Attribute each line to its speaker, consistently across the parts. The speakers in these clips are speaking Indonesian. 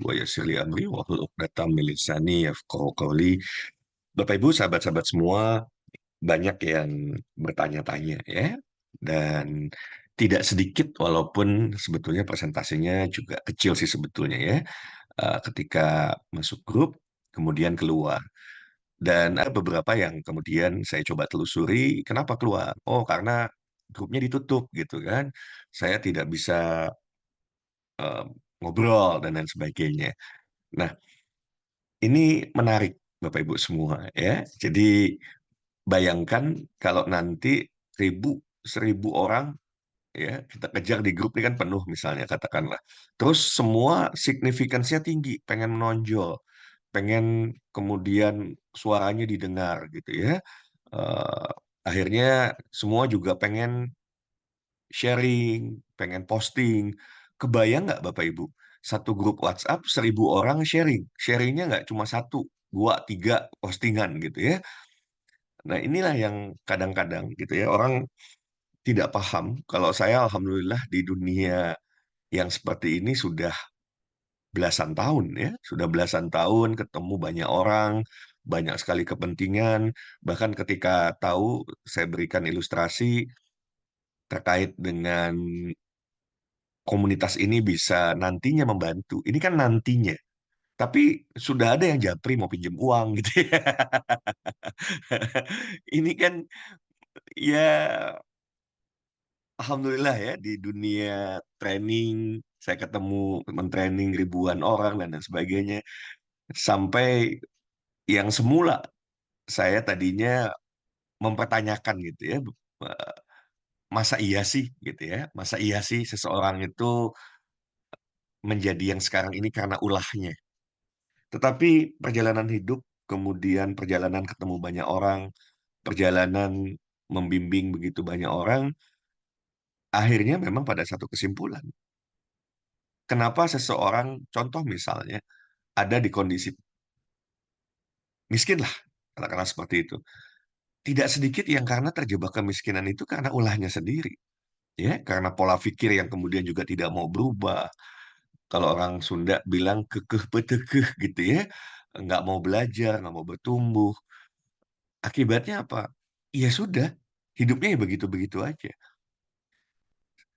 Speaker 1: Wa yassir li amri wahlul 'uqdatam min lisani yafqahu qawli. Bapak Ibu, sahabat-sahabat semua, banyak yang bertanya-tanya ya, dan tidak sedikit walaupun sebetulnya persentasenya juga kecil sih sebetulnya ya, ketika masuk grup kemudian keluar. Dan ada beberapa yang kemudian saya coba telusuri, kenapa keluar? Oh, karena grupnya ditutup gitu kan. Saya tidak bisa, eee, ngobrol dan lain sebagainya. Nah, ini menarik Bapak Ibu semua ya. Jadi bayangkan kalau nanti 1.000 orang ya, kita kejar di grup ini kan penuh misalnya katakanlah. Terus semua signifikansinya tinggi, pengen menonjol, pengen kemudian suaranya didengar gitu ya. Eee, akhirnya semua juga pengen sharing, pengen posting. Kebayang nggak Bapak Ibu, satu grup WhatsApp 1.000 orang sharing, sharing-nya nggak cuma satu, 2, 3 postingan gitu ya. Nah inilah yang kadang-kadang gitu ya, orang tidak paham kalau saya alhamdulillah di dunia yang seperti ini sudah belasan tahun ya, sudah belasan tahun ketemu banyak orang, banyak sekali kepentingan, bahkan ketika tahu saya berikan ilustrasi terkait dengan komunitas ini bisa nantinya membantu. Ini kan nantinya, tapi sudah ada yang japri mau pinjam uang gitu ya. Ini kan ya alhamdulillah ya di dunia training, saya ketemu men-training ribuan orang dan lain sebagainya. Sampai yang semula saya tadinya mempertanyakan gitu ya, masa iya sih gitu ya, masa iya sih seseorang itu menjadi yang sekarang ini karena ulahnya. Tetapi perjalanan hidup, kemudian perjalanan ketemu banyak orang, perjalanan membimbing begitu banyak orang, akhirnya memang pada satu kesimpulan. Kenapa seseorang, contoh misalnya, ada di kondisi miskin lah, katakanlah seperti itu. Tidak sedikit yang karena terjebak kemiskinan itu karena ulahnya sendiri, ya, karena pola pikir yang kemudian juga tidak mau berubah. Kalau orang Sunda bilang kekeh petekeh gitu ya, nggak mau belajar, nggak mau bertumbuh. Akibatnya apa? Ya sudah, hidupnya ya begitu-begitu aja.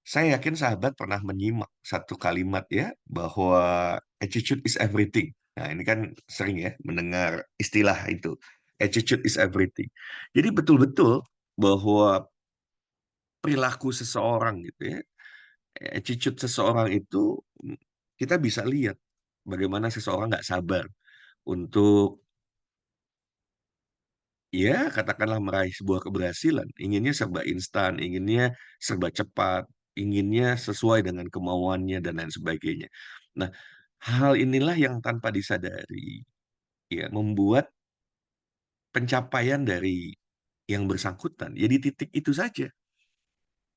Speaker 1: Saya yakin sahabat pernah menyimak satu kalimat ya, bahwa attitude is everything. Nah, ini kan sering ya mendengar istilah itu. Attitude is everything. Jadi betul-betul bahwa perilaku seseorang gitu ya, attitude seseorang itu kita bisa lihat bagaimana seseorang nggak sabar untuk ya katakanlah meraih sebuah keberhasilan, inginnya serba instan, inginnya serba cepat, inginnya sesuai dengan kemauannya dan lain sebagainya. Nah, hal inilah yang tanpa disadari ya membuat pencapaian dari yang bersangkutan ya di titik itu saja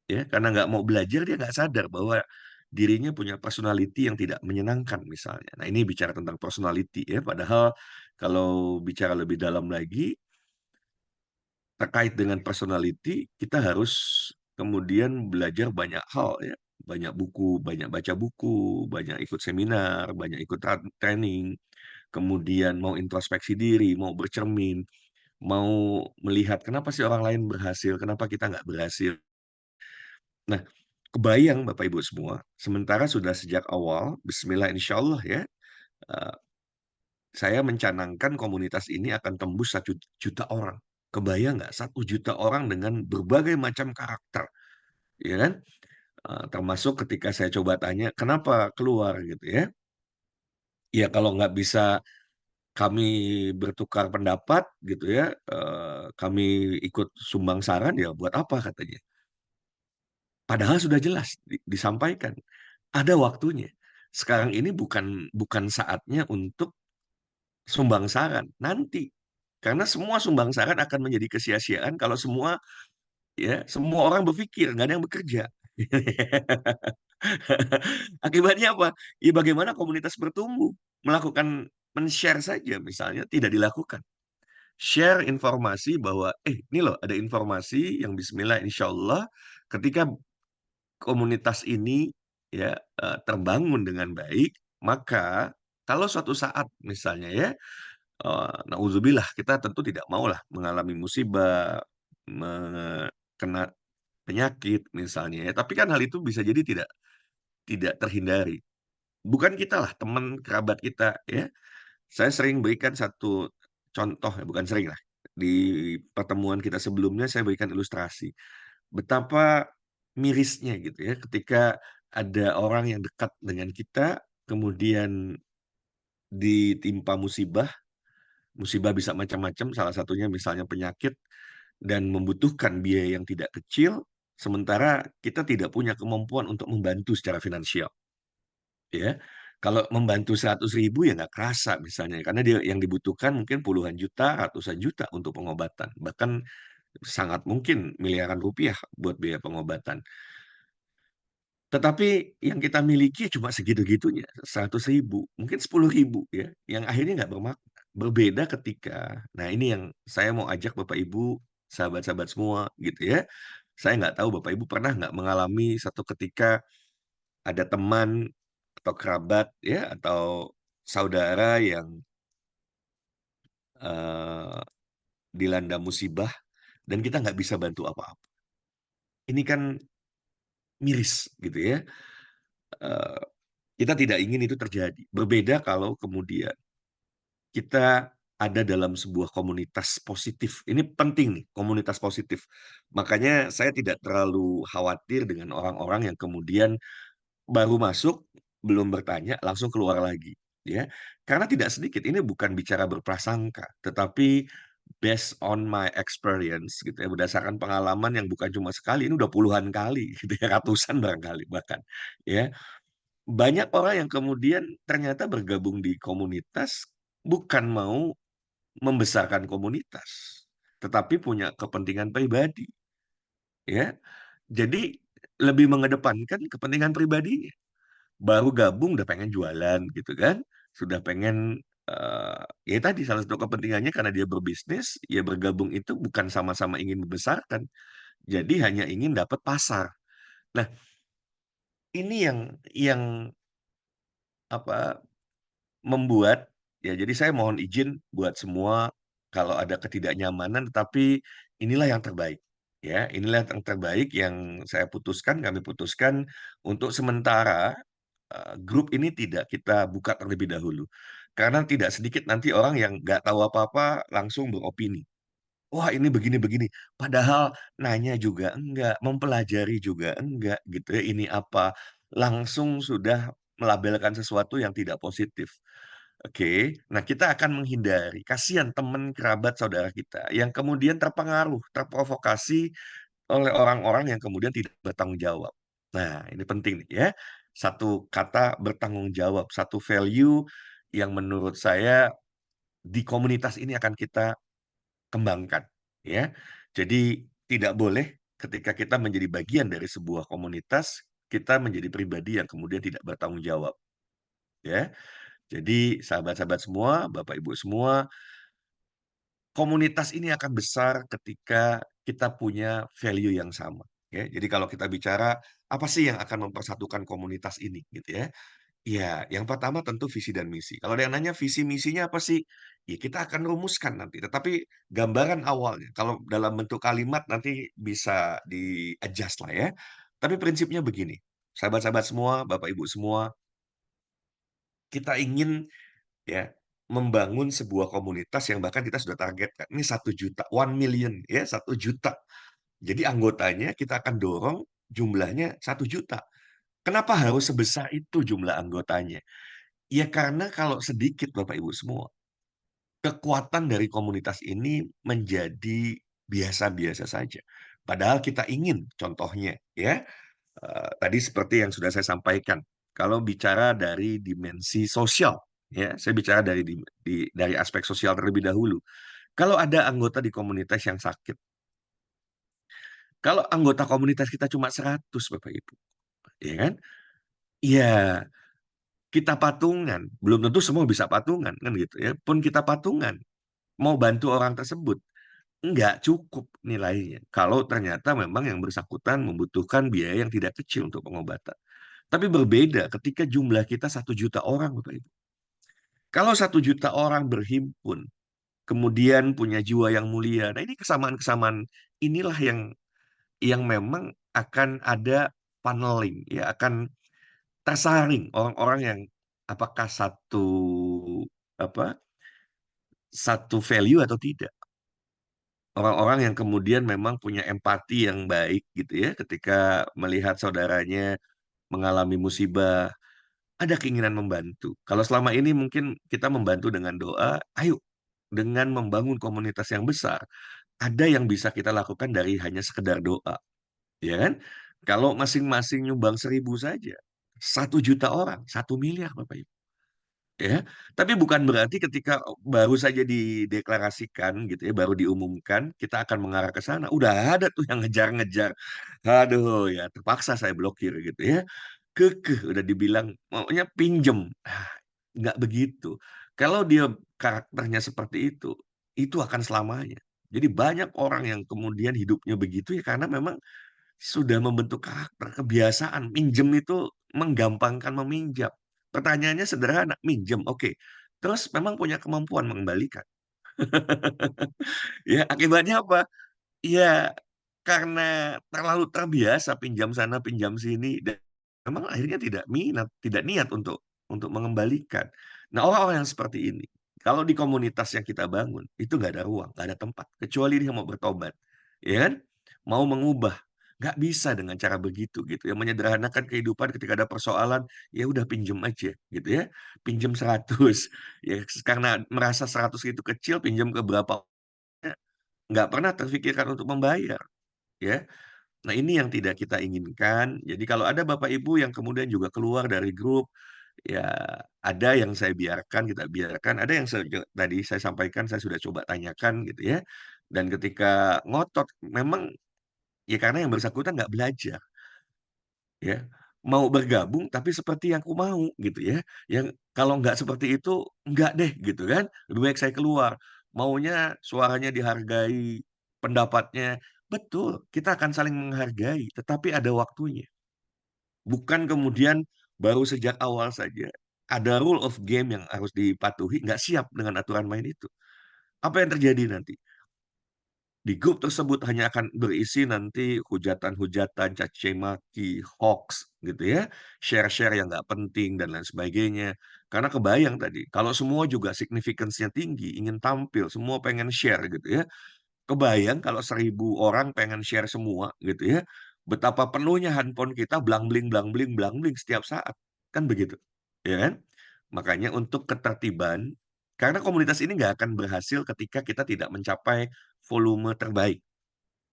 Speaker 1: ya, karena nggak mau belajar dia nggak sadar bahwa dirinya punya personality yang tidak menyenangkan misalnya. Nah, ini bicara tentang personality ya, padahal kalau bicara lebih dalam lagi terkait dengan personality, kita harus kemudian belajar banyak hal ya, banyak buku, banyak baca buku, banyak ikut seminar, banyak ikut training, kemudian mau introspeksi diri, mau bercermin, mau melihat kenapa sih orang lain berhasil, kenapa kita nggak berhasil. Nah, kebayang Bapak Ibu semua, sementara sudah sejak awal, bismillah insyaallah ya, eee, saya mencanangkan komunitas ini akan tembus 1 juta orang. Kebayang nggak 1 juta orang dengan berbagai macam karakter, ya kan? Termasuk ketika saya coba tanya, "Kenapa keluar?" Gitu ya. Ya kalau nggak bisa kami bertukar pendapat gitu ya, kami ikut sumbang saran, ya buat apa katanya. Padahal sudah jelas disampaikan, ada waktunya. Sekarang ini bukan bukan saatnya untuk sumbang saran, nanti. Karena semua sumbang saran akan menjadi kesia-siaan kalau semua ya, semua orang berpikir, nggak ada yang bekerja. Akibatnya apa? Ya bagaimana komunitas bertumbuh? Melakukan men-share saja misalnya tidak dilakukan. Share informasi bahwa, ini loh ada informasi yang bismillah insyaallah ketika komunitas ini ya, terbangun dengan baik, maka Kalau suatu saat misalnya ya, naudzubillah kita tentu tidak maulah mengalami musibah, kena penyakit misalnya ya, tapi kan hal itu bisa jadi tidak tidak terhindari. Bukan kitalah, teman, kerabat kita ya. Saya sering berikan satu contoh ya, bukan sering lah, di pertemuan kita sebelumnya saya berikan ilustrasi, betapa mirisnya gitu ya ketika ada orang yang dekat dengan kita, kemudian ditimpa musibah, musibah bisa macam-macam, salah satunya misalnya penyakit, dan membutuhkan biaya yang tidak kecil, sementara kita tidak punya kemampuan untuk membantu secara finansial, ya. Kalau membantu 100.000 ya nggak kerasa misalnya, karena dia yang dibutuhkan mungkin puluhan juta, ratusan juta untuk pengobatan, bahkan sangat mungkin miliaran rupiah buat biaya pengobatan. Tetapi yang kita miliki cuma segitu-gitunya, 100.000 mungkin 10.000 ya, yang akhirnya nggak bermakna. Berbeda ketika nah ini yang saya mau ajak Bapak Ibu, sahabat-sahabat semua gitu ya. Saya nggak tahu Bapak Ibu pernah nggak mengalami satu ketika ada teman atau kerabat ya, atau saudara yang, eee, dilanda musibah dan kita nggak bisa bantu apa-apa. Ini kan miris gitu ya, eee, kita tidak ingin itu terjadi. Berbeda kalau kemudian kita ada dalam sebuah komunitas positif. Ini penting nih, komunitas positif. Makanya saya tidak terlalu khawatir dengan orang-orang yang kemudian baru masuk, belum bertanya, langsung keluar lagi, ya. Karena tidak sedikit, ini bukan bicara berprasangka, tetapi based on my experience gitu ya, berdasarkan pengalaman yang bukan cuma sekali, ini udah puluhan kali gitu ya, ratusan barangkali bahkan, ya. Banyak orang yang kemudian ternyata bergabung di komunitas bukan mau membesarkan komunitas, tetapi punya kepentingan pribadi, ya. Jadi lebih mengedepankan kepentingan pribadinya. Baru gabung udah pengen jualan gitu kan, sudah pengen, ya tadi salah satu kepentingannya karena dia berbisnis, ya bergabung itu bukan sama-sama ingin membesarkan, jadi hanya ingin dapat pasar. Nah, ini yang apa, membuat ya jadi saya mohon izin buat semua kalau ada ketidaknyamanan, tetapi inilah yang terbaik, ya. Inilah yang terbaik yang saya putuskan, kami putuskan untuk sementara, grup ini tidak kita buka terlebih dahulu. Karena tidak sedikit nanti orang yang nggak tahu apa-apa langsung beropini. "Wah ini begini-begini." Padahal nanya juga enggak, mempelajari juga enggak gitu ya, ini apa, langsung sudah melabelkan sesuatu yang tidak positif. Oke, nah kita akan menghindari, kasihan teman, kerabat, saudara kita yang kemudian terpengaruh, terprovokasi oleh orang-orang yang kemudian tidak bertanggung jawab. Nah, ini penting nih ya, satu kata bertanggung jawab, satu value yang menurut saya di komunitas ini akan kita kembangkan, ya. Jadi tidak boleh ketika kita menjadi bagian dari sebuah komunitas, kita menjadi pribadi yang kemudian tidak bertanggung jawab, ya. Jadi sahabat-sahabat semua, Bapak Ibu semua, komunitas ini akan besar ketika kita punya value yang sama, ya. Jadi kalau kita bicara, apa sih yang akan mempersatukan komunitas ini, gitu ya. Iya, yang pertama tentu visi dan misi. Kalau ada yang nanya visi misinya apa sih? Ya kita akan rumuskan nanti, tetapi gambaran awalnya, kalau dalam bentuk kalimat nanti bisa di-adjust lah ya. Tapi prinsipnya begini, sahabat-sahabat semua, Bapak Ibu semua, kita ingin ya, membangun sebuah komunitas yang bahkan kita sudah targetkan, ini 1 juta, 1.000.000 ya, 1 juta. Jadi anggotanya kita akan dorong jumlahnya 1 juta. Kenapa harus sebesar itu jumlah anggotanya? Ya karena kalau sedikit Bapak Ibu semua, kekuatan dari komunitas ini menjadi biasa-biasa saja. Padahal kita ingin contohnya ya, tadi seperti yang sudah saya sampaikan, kalau bicara dari dimensi sosial, ya, saya bicara dari aspek sosial terlebih dahulu. Kalau ada anggota di komunitas yang sakit, kalau anggota komunitas kita cuma 100 Bapak Ibu, ya kan? Iya, kita patungan, belum tentu semua bisa patungan kan gitu ya, pun kita patungan, mau bantu orang tersebut, nggak cukup nilainya, kalau ternyata memang yang bersangkutan membutuhkan biaya yang tidak kecil untuk pengobatan. Tapi berbeda ketika jumlah kita 1 juta orang, Bapak Ibu. Kalau 1 juta orang berhimpun, kemudian punya jiwa yang mulia, nah ini kesamaan-kesamaan inilah yang memang akan ada paneling, ya akan tersaring orang-orang yang apakah apa satu value atau tidak. Orang-orang yang kemudian memang punya empati yang baik gitu ya, ketika melihat saudaranya mengalami musibah, ada keinginan membantu. Kalau selama ini mungkin kita membantu dengan doa, ayo dengan membangun komunitas yang besar, ada yang bisa kita lakukan dari hanya sekedar doa, ya kan? Kalau masing-masing nyumbang 1.000 saja, 1 juta orang, 1 miliar Bapak Ibu. Ya, tapi bukan berarti ketika baru saja dideklarasikan gitu ya, baru diumumkan, kita akan mengarah ke sana. Udah ada tuh yang ngejar-ngejar. Aduh, ya terpaksa saya blokir gitu ya. Kekeh udah dibilang maunya pinjem. Nggak begitu. Kalau dia karakternya seperti itu akan selamanya. Jadi banyak orang yang kemudian hidupnya begitu ya karena memang sudah membentuk karakter, kebiasaan. Minjem itu menggampangkan meminjam. Pertanyaannya sederhana, minjem, oke. Terus memang punya kemampuan mengembalikan. Ya, akibatnya apa? Ya, karena terlalu terbiasa pinjam sana, pinjam sini, dan memang akhirnya tidak minat, tidak niat untuk mengembalikan. Nah, orang-orang yang seperti ini, kalau di komunitas yang kita bangun, itu nggak ada ruang, nggak ada tempat, kecuali dia mau bertobat, ya kan? Mau mengubah, nggak bisa dengan cara begitu gitu ya. Menyederhanakan kehidupan ketika ada persoalan, ya udah pinjem aja gitu ya. Pinjem 100, ya karena merasa 100 itu kecil, pinjam ke berapa, nggak pernah terfikirkan untuk membayar, ya. Nah, ini yang tidak kita inginkan. Jadi kalau ada Bapak Ibu yang kemudian juga keluar dari grup, ya ada yang saya biarkan, kita biarkan, ada yang tadi saya sampaikan, saya sudah coba tanyakan gitu ya. Dan ketika ngotot, memang ya karena yang bersangkutan nggak belajar, ya. Mau bergabung tapi seperti yang aku mau gitu ya. Yang kalau nggak seperti itu, nggak deh gitu kan. Lebih baik saya keluar. Maunya suaranya dihargai, pendapatnya. Betul, kita akan saling menghargai, tetapi ada waktunya. Bukan kemudian baru sejak awal saja. Ada rule of game yang harus dipatuhi, nggak siap dengan aturan main itu. Apa yang terjadi nanti? Di grup tersebut hanya akan berisi nanti hujatan-hujatan, caci maki, hoax gitu ya, share-share yang nggak penting dan lain sebagainya. Karena kebayang tadi, kalau semua juga significance-nya tinggi, ingin tampil, semua pengen share gitu ya. Kebayang kalau 1.000 orang pengen share semua gitu ya, betapa penuhnya handphone kita blang bling setiap saat, kan begitu, ya kan? Makanya untuk ketertiban, karena komunitas ini nggak akan berhasil ketika kita tidak mencapai volume terbaik,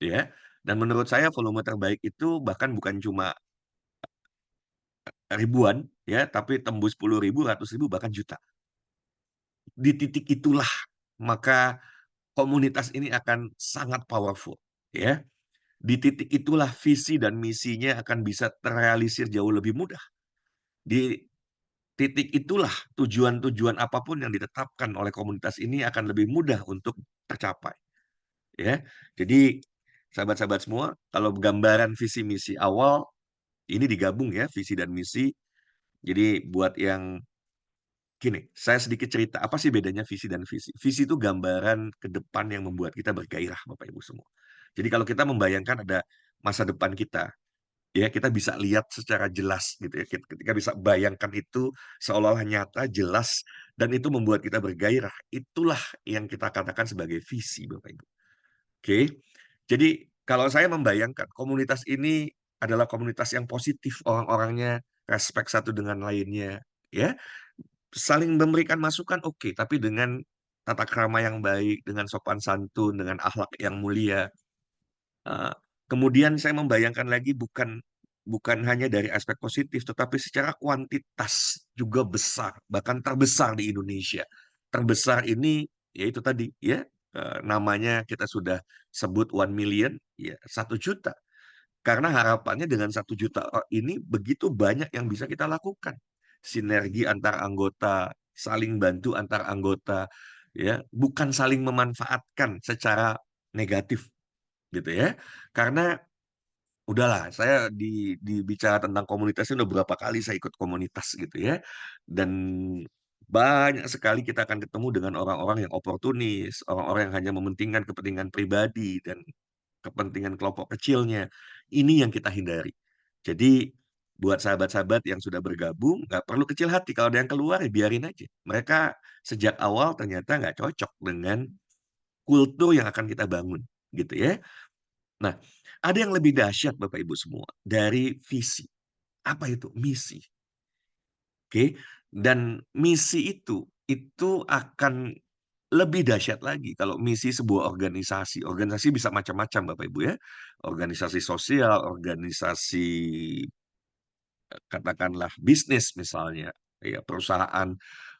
Speaker 1: ya. Dan menurut saya volume terbaik itu bahkan bukan cuma ribuan, ya, tapi tembus 10.000, ratus ribu, bahkan juta. Di titik itulah maka komunitas ini akan sangat powerful, ya. Di titik itulah visi dan misinya akan bisa terrealisir jauh lebih mudah. Di titik itulah tujuan-tujuan apapun yang ditetapkan oleh komunitas ini akan lebih mudah untuk tercapai, ya. Jadi sahabat-sahabat semua, kalau gambaran visi misi awal ini digabung ya, visi dan misi. Jadi buat yang gini, saya sedikit cerita apa sih bedanya visi dan visi. Visi itu gambaran ke depan yang membuat kita bergairah, Bapak Ibu semua. Jadi kalau kita membayangkan ada masa depan kita, ya kita bisa lihat secara jelas gitu ya. Ketika bisa bayangkan itu seolah-olah nyata, jelas, dan itu membuat kita bergairah. Itulah yang kita katakan sebagai visi, Bapak Ibu. Oke. Jadi kalau saya membayangkan komunitas ini adalah komunitas yang positif, orang-orangnya respect satu dengan lainnya, ya. Saling memberikan masukan oke, tapi dengan tata krama yang baik, dengan sopan santun, dengan akhlak yang mulia. Eee, Kemudian saya membayangkan lagi bukan bukan hanya dari aspek positif, tetapi secara kuantitas juga besar, bahkan terbesar di Indonesia. Terbesar ini, ya itu tadi, ya, namanya kita sudah sebut 1.000.000, ya 1 juta. Karena harapannya dengan 1 juta ini begitu banyak yang bisa kita lakukan. Sinergi antar anggota, saling bantu antar anggota, ya, bukan saling memanfaatkan secara negatif gitu ya. Karena udahlah, saya bicara tentang komunitas ini udah berapa kali saya ikut komunitas gitu ya. Dan Banyak sekali kita akan ketemu dengan orang-orang yang oportunis, orang-orang yang hanya mementingkan kepentingan pribadi dan kepentingan kelompok kecilnya. Ini yang kita hindari. Jadi, buat sahabat-sahabat yang sudah bergabung, nggak perlu kecil hati, kalau ada yang keluar ya biarin aja. Mereka sejak awal ternyata nggak cocok dengan kultur yang akan kita bangun, gitu ya. Nah, ada yang lebih dahsyat Bapak Ibu semua, dari visi. Apa itu? Misi, oke? Dan misi itu akan lebih dahsyat lagi kalau misi sebuah organisasi. Organisasi bisa macam-macam Bapak Ibu ya. Organisasi sosial, organisasi katakanlah bisnis misalnya, ya perusahaan,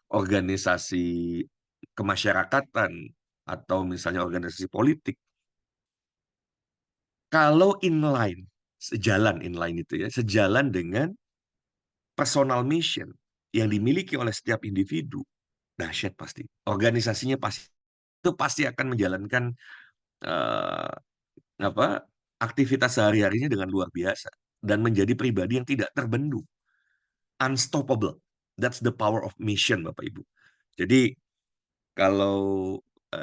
Speaker 1: organisasi kemasyarakatan, atau misalnya organisasi politik. Kalau inline, inline itu ya, sejalan dengan personal mission yang dimiliki oleh setiap individu, dahsyat pasti. Organisasinya pasti akan menjalankan eh, apa aktivitas sehari-harinya dengan luar biasa dan menjadi pribadi yang tidak terbendung, unstoppable. That's the power of mission, Bapak Ibu. Jadi kalau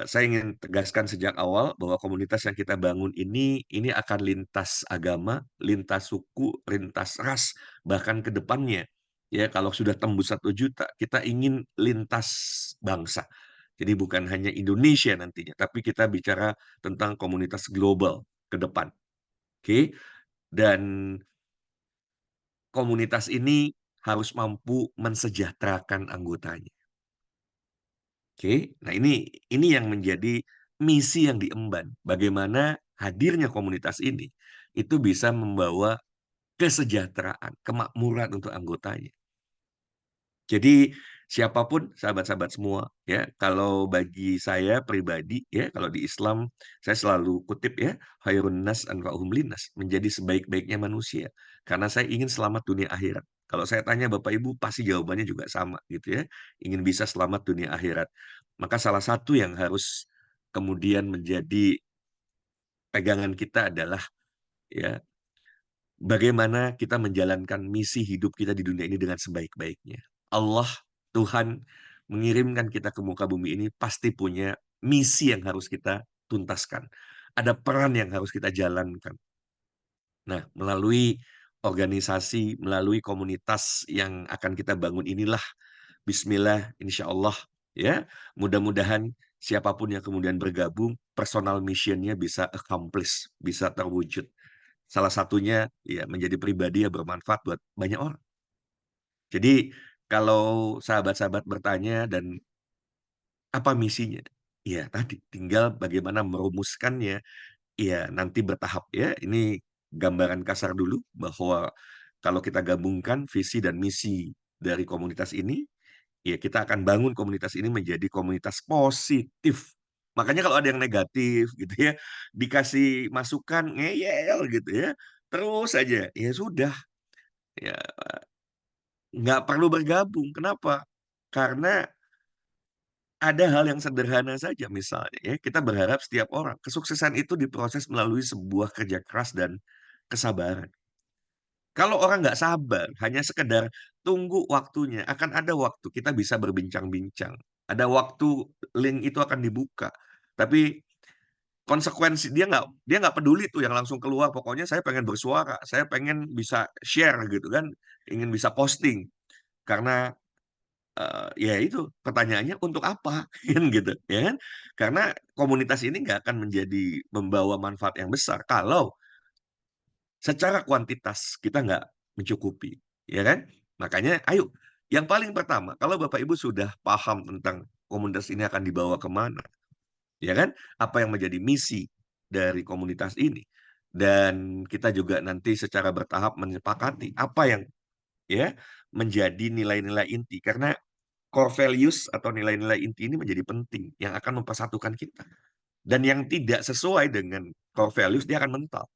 Speaker 1: saya ingin tegaskan sejak awal bahwa komunitas yang kita bangun ini akan lintas agama, lintas suku, lintas ras, bahkan ke depannya. Ya, kalau sudah tembus 1 juta, kita ingin lintas bangsa. Jadi bukan hanya Indonesia nantinya, tapi kita bicara tentang komunitas global ke depan. Oke, dan komunitas ini harus mampu mensejahterakan anggotanya. Oke, nah ini yang menjadi misi yang diemban. Bagaimana hadirnya komunitas ini itu bisa membawa kesejahteraan, kemakmuran untuk anggotanya. Jadi siapapun sahabat-sahabat semua ya, kalau bagi saya pribadi ya, kalau di Islam saya selalu kutip ya, khairun nas anfa'uhum linnas, menjadi sebaik-baiknya manusia. Karena saya ingin selamat dunia akhirat. Kalau saya tanya Bapak Ibu pasti jawabannya juga sama gitu ya, ingin bisa selamat dunia akhirat. Maka salah satu yang harus kemudian menjadi pegangan kita adalah ya, bagaimana kita menjalankan misi hidup kita di dunia ini dengan sebaik-baiknya. Allah, Tuhan, mengirimkan kita ke muka bumi ini pasti punya misi yang harus kita tuntaskan. Ada peran yang harus kita jalankan. Nah, melalui organisasi, melalui komunitas yang akan kita bangun inilah, bismillah, insya Allah, ya, mudah-mudahan siapapun yang kemudian bergabung, personal mission-nya bisa accomplish, bisa terwujud. Salah satunya ya menjadi pribadi yang bermanfaat buat banyak orang. Jadi kalau sahabat-sahabat bertanya dan apa misinya? Ya tadi tinggal bagaimana merumuskannya, ya nanti bertahap ya. Ini gambaran kasar dulu bahwa kalau kita gabungkan visi dan misi dari komunitas ini, ya kita akan bangun komunitas ini menjadi komunitas positif. Makanya kalau ada yang negatif gitu ya, dikasih masukan ngeyel gitu ya, terus aja, ya sudah, ya nggak perlu bergabung. Kenapa? Karena ada hal yang sederhana saja misalnya ya, kita berharap setiap orang kesuksesan itu diproses melalui sebuah kerja keras dan kesabaran. Kalau orang nggak sabar, hanya sekedar tunggu waktunya, akan ada waktu kita bisa berbincang-bincang. Ada waktu link itu akan dibuka. Tapi konsekuensi dia nggak peduli tuh yang langsung keluar. Pokoknya saya pengen bersuara, saya pengen bisa share gitu kan, ingin bisa posting. Karena ya itu pertanyaannya untuk apa kan gitu ya kan? Karena komunitas ini nggak akan membawa manfaat yang besar kalau secara kuantitas kita nggak mencukupi, ya kan? Makanya ayo, yang paling pertama, kalau Bapak Ibu sudah paham tentang komunitas ini akan dibawa kemana, ya kan? Apa yang menjadi misi dari komunitas ini, dan kita juga nanti secara bertahap menyepakati apa yang ya menjadi nilai-nilai inti. Karena core values atau nilai-nilai inti ini menjadi penting yang akan mempersatukan kita. Dan yang tidak sesuai dengan core values dia akan mental.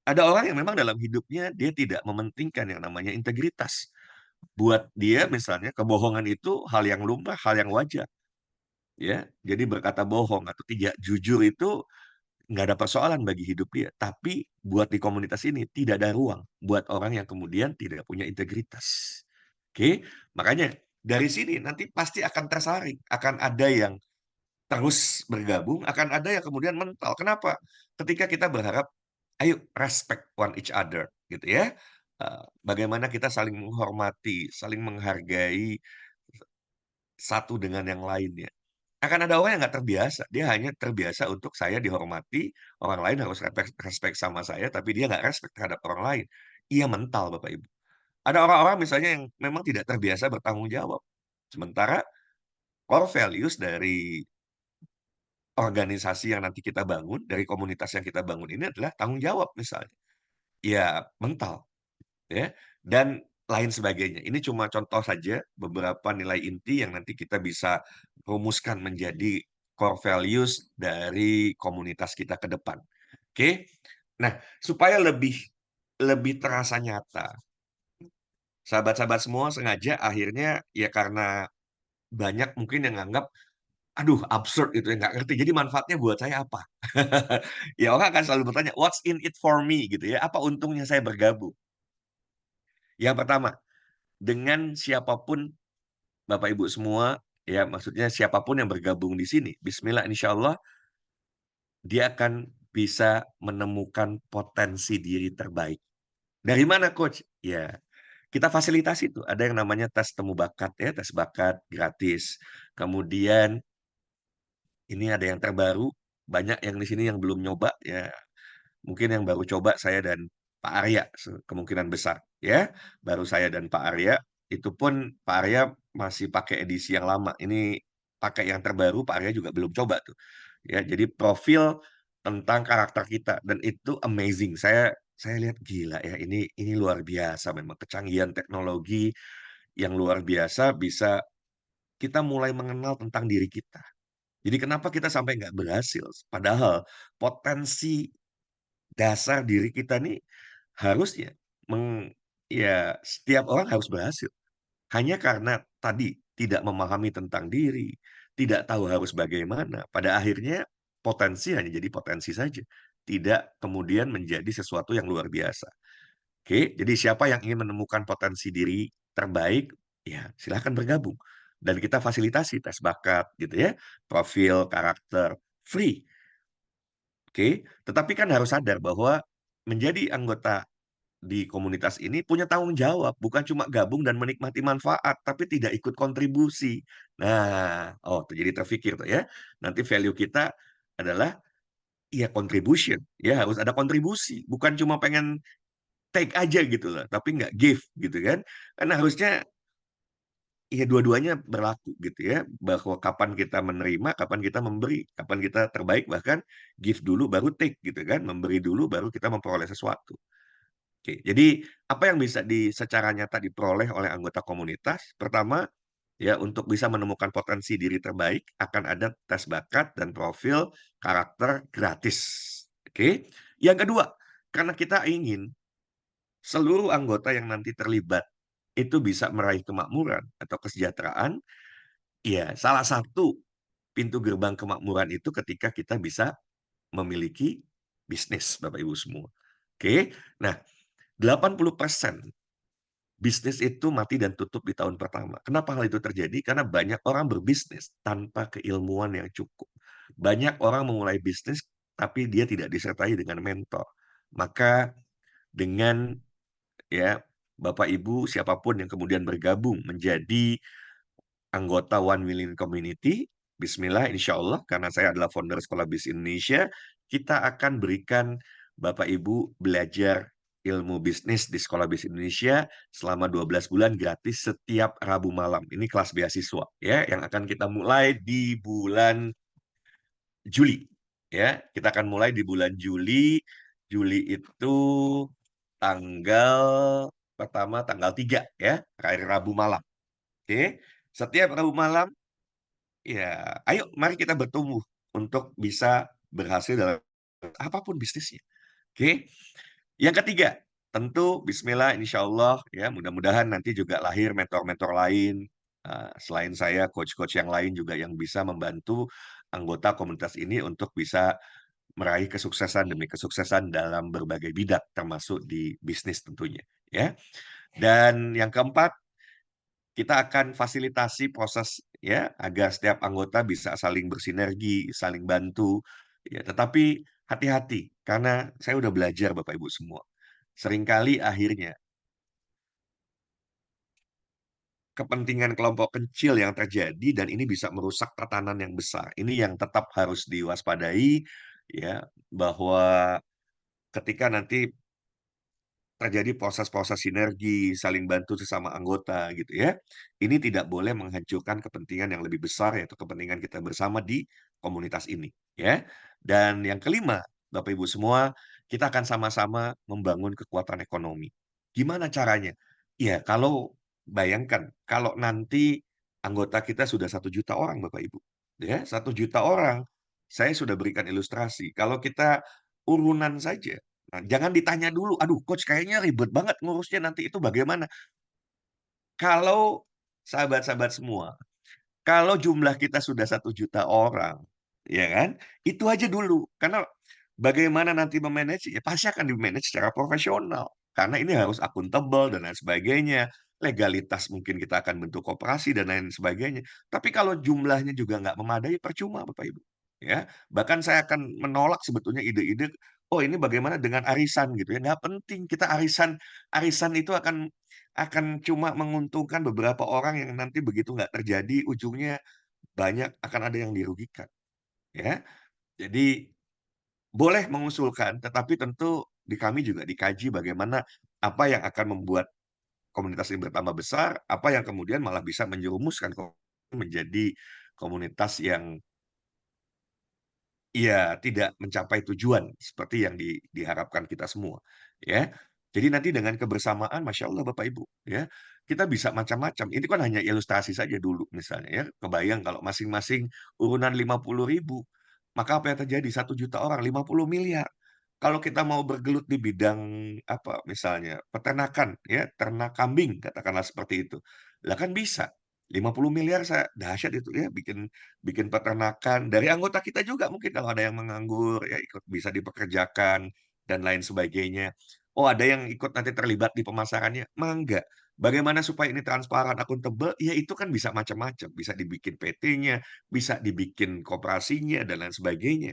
Speaker 1: Ada orang yang memang dalam hidupnya dia tidak mementingkan yang namanya integritas. Buat dia misalnya kebohongan itu hal yang lumrah, hal yang wajar. Ya, jadi berkata bohong atau tidak jujur itu nggak ada persoalan bagi hidup dia. Tapi buat di komunitas ini tidak ada ruang buat orang yang kemudian tidak punya integritas. Oke, makanya Dari sini nanti pasti akan tersaring, akan ada yang terus bergabung, akan ada yang kemudian mental. Kenapa? Ketika kita berharap, "Ayo respect one each other," gitu ya, bagaimana kita saling menghormati, saling menghargai satu dengan yang lainnya. Akan ada orang yang nggak terbiasa, dia hanya terbiasa untuk saya dihormati, orang lain harus respect sama saya, tapi dia nggak respect terhadap orang lain. Ia mental, Bapak Ibu. Ada orang-orang misalnya yang memang tidak terbiasa bertanggung jawab. Sementara core values dari organisasi yang nanti kita bangun, dari komunitas yang kita bangun ini adalah tanggung jawab misalnya. Ya mental, ya, dan lain sebagainya. Ini cuma contoh saja beberapa nilai inti yang nanti kita bisa rumuskan menjadi core values dari komunitas kita ke depan. Oke? Nah, supaya lebih lebih terasa nyata, sahabat-sahabat semua sengaja akhirnya ya karena banyak mungkin yang nganggap, "Aduh absurd," gitu ya, nggak ngerti, jadi manfaatnya buat saya apa? Ya orang akan selalu bertanya, "What's in it for me?" Gitu ya, apa untungnya saya bergabung? Yang pertama, dengan siapapun Bapak Ibu semua, ya maksudnya siapapun yang bergabung di sini, bismillah insyaallah dia akan bisa menemukan potensi diri terbaik. Dari mana coach? Ya, kita fasilitasi tuh, ada yang namanya tes temu bakat ya, tes bakat gratis. Kemudian ini ada yang terbaru, banyak yang di sini yang belum nyoba ya. Mungkin yang baru coba saya dan Pak Arya kemungkinan besar ya, baru saya dan Pak Arya, itu pun Pak Arya masih pakai edisi yang lama, ini pakai yang terbaru, Pak Arya juga belum coba tuh, ya. Jadi profil tentang karakter kita dan itu amazing, saya lihat gila ya, ini luar biasa memang kecanggihan teknologi yang luar biasa bisa kita mulai mengenal tentang diri kita. Jadi kenapa kita sampai nggak berhasil, padahal potensi dasar diri kita nih harusnya ya setiap orang harus berhasil. Hanya karena tadi tidak memahami tentang diri, tidak tahu harus bagaimana, pada akhirnya potensi hanya jadi potensi saja, tidak kemudian menjadi sesuatu yang luar biasa. Oke, jadi siapa yang ingin menemukan potensi diri terbaik, ya silahkan bergabung dan kita fasilitasi tes bakat gitu ya, profil, karakter, free. Oke, tetapi kan harus sadar bahwa menjadi anggota di komunitas ini punya tanggung jawab, bukan cuma gabung dan menikmati manfaat, tapi tidak ikut kontribusi. Nah, oh tuh jadi terfikir tuh ya, nanti value kita adalah ya contribution, ya harus ada kontribusi, bukan cuma pengen take aja gitu loh, tapi nggak give gitu kan. Karena harusnya ya dua-duanya berlaku gitu ya, bahwa kapan kita menerima, kapan kita memberi, kapan kita terbaik bahkan give dulu baru take gitu kan, memberi dulu baru kita memperoleh sesuatu. Oke, jadi apa yang bisa secara nyata diperoleh oleh anggota komunitas? Pertama, ya untuk bisa menemukan potensi diri terbaik akan ada tes bakat dan profil karakter gratis. Oke. Yang kedua, karena kita ingin seluruh anggota yang nanti terlibat itu bisa meraih kemakmuran atau kesejahteraan, ya salah satu pintu gerbang kemakmuran itu ketika kita bisa memiliki bisnis, Bapak Ibu semua. Oke. Nah, 80% bisnis itu mati dan tutup di tahun pertama. Kenapa hal itu terjadi? Karena banyak orang berbisnis tanpa keilmuan yang cukup. Banyak orang memulai bisnis, tapi dia tidak disertai dengan mentor. Maka dengan ya Bapak Ibu siapapun yang kemudian bergabung menjadi anggota One Million Community, bismillah insyaallah karena saya adalah founder Sekolah Bis Indonesia, kita akan berikan Bapak Ibu belajar ilmu bisnis di Sekolah Bis Indonesia selama 12 bulan gratis setiap Rabu malam. Ini kelas beasiswa ya yang akan kita mulai di bulan Juli ya. Kita akan mulai di bulan Juli. Juli itu tanggal pertama tanggal 3 ya, hari Rabu malam. Oke. Setiap Rabu malam ya, ayo mari kita bertumbuh untuk bisa berhasil dalam apapun bisnisnya, oke? Yang ketiga, tentu bismillah insyaallah ya mudah-mudahan nanti juga lahir mentor-mentor lain, selain saya coach-coach yang lain juga yang bisa membantu anggota komunitas ini untuk bisa meraih kesuksesan demi kesuksesan dalam berbagai bidang termasuk di bisnis tentunya, ya. Dan yang keempat kita akan fasilitasi proses ya, agar setiap anggota bisa saling bersinergi, saling bantu, ya. Tetapi hati-hati, karena saya udah belajar Bapak Ibu semua. Seringkali akhirnya kepentingan kelompok kecil yang terjadi dan ini bisa merusak tatanan yang besar. Ini yang tetap harus diwaspadai ya, bahwa ketika nanti terjadi proses-proses sinergi, saling bantu sesama anggota gitu ya. Ini tidak boleh menghancurkan kepentingan yang lebih besar yaitu kepentingan kita bersama di komunitas ini ya. Dan yang kelima, Bapak Ibu semua, kita akan sama-sama membangun kekuatan ekonomi. Gimana caranya? Ya kalau bayangkan kalau nanti anggota kita sudah 1 juta orang Bapak Ibu, ya 1 juta orang. Saya sudah berikan ilustrasi, kalau kita urunan saja. Nah, jangan ditanya dulu, "Aduh coach kayaknya ribet banget ngurusnya nanti itu bagaimana?" Kalau sahabat-sahabat semua, kalau jumlah kita sudah 1 juta orang, ya kan, itu aja dulu. Karena bagaimana nanti me-manage, ya pasti akan di-manage secara profesional. Karena ini harus akuntabel dan lain sebagainya. Legalitas mungkin kita akan bentuk koperasi dan lain sebagainya. Tapi kalau jumlahnya juga nggak memadai, percuma Bapak Ibu. Ya, bahkan saya akan menolak sebetulnya ide-ide, "Oh ini bagaimana dengan arisan?" Gitu ya, nggak penting kita arisan arisan itu akan cuma menguntungkan beberapa orang yang nanti begitu nggak terjadi, ujungnya banyak akan ada yang dirugikan, ya. Jadi, boleh mengusulkan, tetapi tentu di kami juga dikaji bagaimana apa yang akan membuat komunitas ini bertambah besar, apa yang kemudian malah bisa menjerumuskan menjadi komunitas yang iya, tidak mencapai tujuan seperti yang diharapkan kita semua, ya. Jadi nanti dengan kebersamaan, Masya Allah Bapak Ibu, ya, kita bisa macam-macam. Ini kan hanya ilustrasi saja dulu misalnya ya, kebayang kalau masing-masing urunan 50.000, maka apa yang terjadi? 1 juta orang, 50 miliar. Kalau kita mau bergelut di bidang apa, misalnya peternakan ya, ternak kambing katakanlah seperti itu. Lah kan bisa, 50 miliar saya dahsyat itu ya, bikin bikin peternakan, dari anggota kita juga mungkin kalau ada yang menganggur, ya ikut bisa dipekerjakan, dan lain sebagainya. Oh ada yang ikut nanti terlibat di pemasarannya, mangga. Bagaimana supaya ini transparan, akuntabel, ya itu kan bisa macam-macam, bisa dibikin PT-nya, bisa dibikin koperasinya, dan lain sebagainya.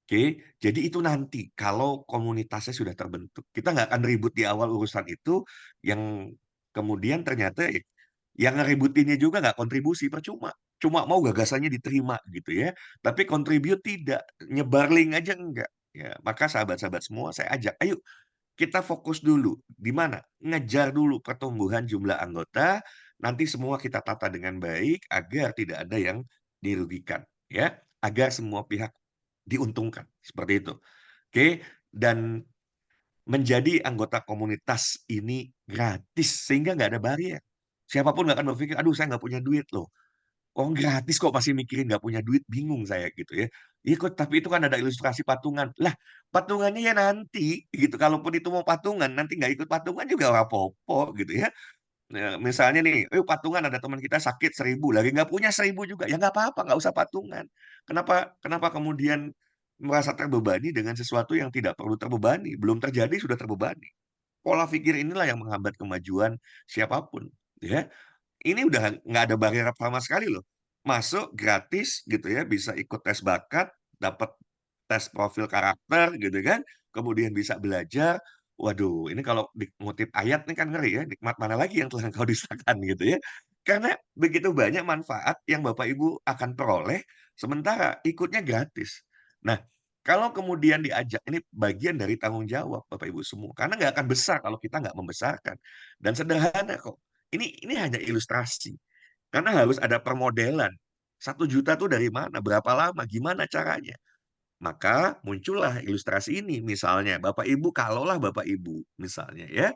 Speaker 1: Oke, jadi itu nanti kalau komunitasnya sudah terbentuk. Kita nggak akan ribut di awal urusan itu, yang kemudian ternyata yang ngeributinnya juga nggak kontribusi, percuma. Cuma mau gagasannya diterima gitu ya, tapi contribute tidak, nyebar link aja enggak. Ya, maka sahabat-sahabat semua saya ajak, "Ayo kita fokus dulu." Di mana? Ngejar dulu pertumbuhan jumlah anggota, nanti semua kita tata dengan baik agar tidak ada yang dirugikan, ya. Agar semua pihak diuntungkan, seperti itu. Oke, dan menjadi anggota komunitas ini gratis, sehingga nggak ada barrier. Siapapun nggak akan berpikir, "Aduh saya nggak punya duit loh, oh gratis kok masih mikirin nggak punya duit?" Bingung saya gitu ya. Ikut, tapi itu kan ada ilustrasi patungan. Lah, patungannya ya nanti gitu, kalaupun itu mau patungan, nanti nggak ikut patungan juga ora apa-apa gitu ya. Nah, misalnya nih, patungan ada teman kita sakit 1.000 lagi nggak punya 1.000 juga, ya nggak apa-apa, nggak usah patungan. Kenapa kenapa kemudian merasa terbebani dengan sesuatu yang tidak perlu terbebani, belum terjadi sudah terbebani. Pola pikir inilah yang menghambat kemajuan siapapun, ya. Ini udah nggak ada barrier sama sekali loh. Masuk gratis gitu ya, bisa ikut tes bakat, dapat tes profil karakter gitu kan, kemudian bisa belajar. Waduh, ini kalau ngutip ayat nih kan ngeri ya, nikmat mana lagi yang telah engkau dustakan gitu ya. Karena begitu banyak manfaat yang Bapak Ibu akan peroleh, sementara ikutnya gratis. Nah, kalau kemudian diajak, ini bagian dari tanggung jawab Bapak Ibu semua, karena nggak akan besar kalau kita nggak membesarkan. Dan sederhana kok. Ini hanya ilustrasi, karena harus ada permodelan. 1 juta tuh dari mana? Berapa lama? Gimana caranya? Maka muncullah ilustrasi ini. Misalnya, Bapak Ibu, kalaulah Bapak Ibu, misalnya ya,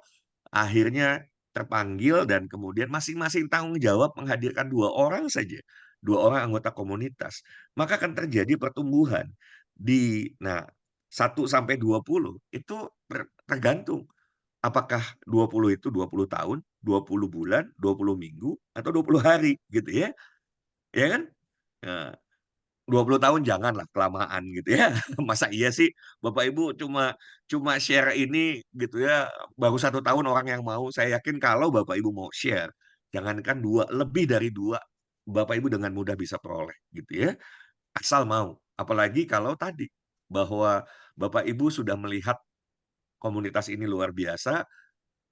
Speaker 1: akhirnya terpanggil dan kemudian masing-masing tanggung jawab menghadirkan 2 orang saja, 2 orang anggota komunitas, maka akan terjadi pertumbuhan nah 1 sampai 20 itu tergantung. Apakah 20 itu 20 tahun, 20 bulan, 20 minggu, atau 20 hari gitu ya kan? Nah, 20 tahun janganlah, kelamaan gitu ya. Masa iya sih Bapak Ibu cuma cuma share ini gitu ya, baru 1 tahun orang yang mau. Saya yakin kalau Bapak Ibu mau share, Jangankan 2, lebih dari 2, Bapak Ibu dengan mudah bisa peroleh gitu ya, asal mau. Apalagi kalau tadi, bahwa Bapak Ibu sudah melihat komunitas ini luar biasa,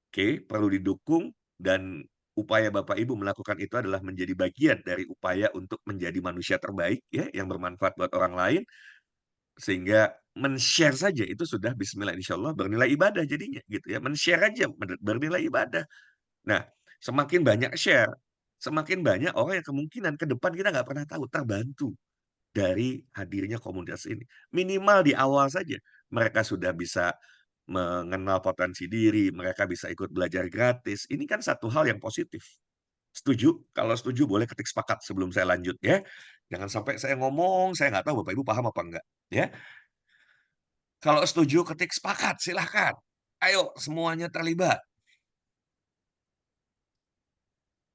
Speaker 1: oke, perlu didukung dan upaya Bapak Ibu melakukan itu adalah menjadi bagian dari upaya untuk menjadi manusia terbaik ya, yang bermanfaat buat orang lain, sehingga men-share saja itu sudah bismillah insyaallah bernilai ibadah jadinya gitu ya, men-share aja bernilai ibadah. Nah, semakin banyak share, semakin banyak orang yang kemungkinan ke depan kita nggak pernah tahu terbantu dari hadirnya komunitas ini. Minimal di awal saja mereka sudah bisa mengenal potensi diri, mereka bisa ikut belajar gratis. Ini kan satu hal yang positif. Setuju? Kalau setuju boleh ketik sepakat sebelum saya lanjut ya. Jangan sampai saya ngomong, saya nggak tahu Bapak Ibu paham apa enggak, ya. Kalau setuju ketik sepakat, silahkan. Ayo semuanya terlibat,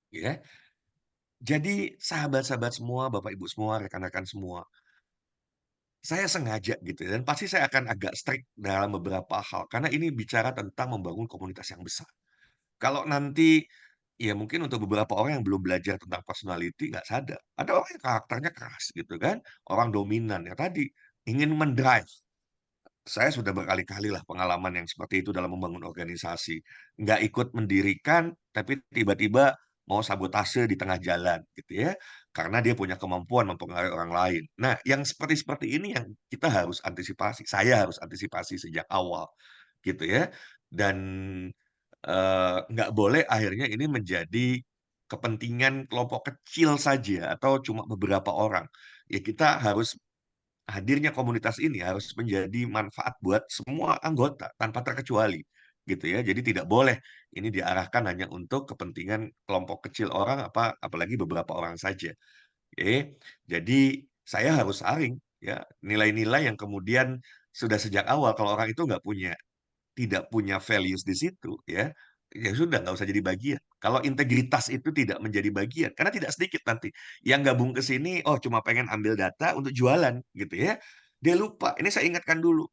Speaker 1: ya. Jadi sahabat-sahabat semua, Bapak Ibu semua, rekan-rekan semua, saya sengaja gitu ya, dan pasti saya akan agak strict dalam beberapa hal, karena ini bicara tentang membangun komunitas yang besar. Kalau nanti, ya mungkin untuk beberapa orang yang belum belajar tentang personality nggak sadar, ada orang yang karakternya keras gitu kan, orang dominan yang tadi ingin mendrive. Saya sudah berkali-kali lah pengalaman yang seperti itu dalam membangun organisasi. Nggak ikut mendirikan, tapi tiba-tiba mau sabotase di tengah jalan gitu ya, karena dia punya kemampuan mempengaruhi orang lain. Nah, yang seperti-seperti ini yang kita harus antisipasi, saya harus antisipasi sejak awal gitu ya. Dan, nggak boleh akhirnya ini menjadi kepentingan kelompok kecil saja atau cuma beberapa orang. Ya kita harus hadirnya komunitas ini harus menjadi manfaat buat semua anggota tanpa terkecuali, gitu ya. Jadi tidak boleh ini diarahkan hanya untuk kepentingan kelompok kecil orang, apalagi beberapa orang saja, oke. Jadi saya harus saring ya, nilai-nilai yang kemudian sudah sejak awal kalau orang itu tidak punya values di situ ya, ya sudah nggak usah jadi bagian. Kalau integritas itu tidak menjadi bagian, karena tidak sedikit nanti yang gabung ke sini, oh cuma pengen ambil data untuk jualan gitu ya. Dia lupa, ini saya ingatkan dulu,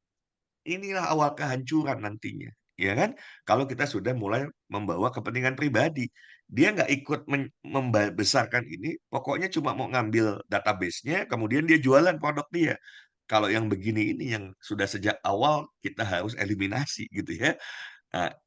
Speaker 1: inilah awal kehancuran nantinya, ya kan? Kalau kita sudah mulai membawa kepentingan pribadi. Dia nggak ikut membesarkan ini, pokoknya cuma mau ngambil database-nya, kemudian dia jualan produk dia. Kalau yang begini ini yang sudah sejak awal kita harus eliminasi gitu ya.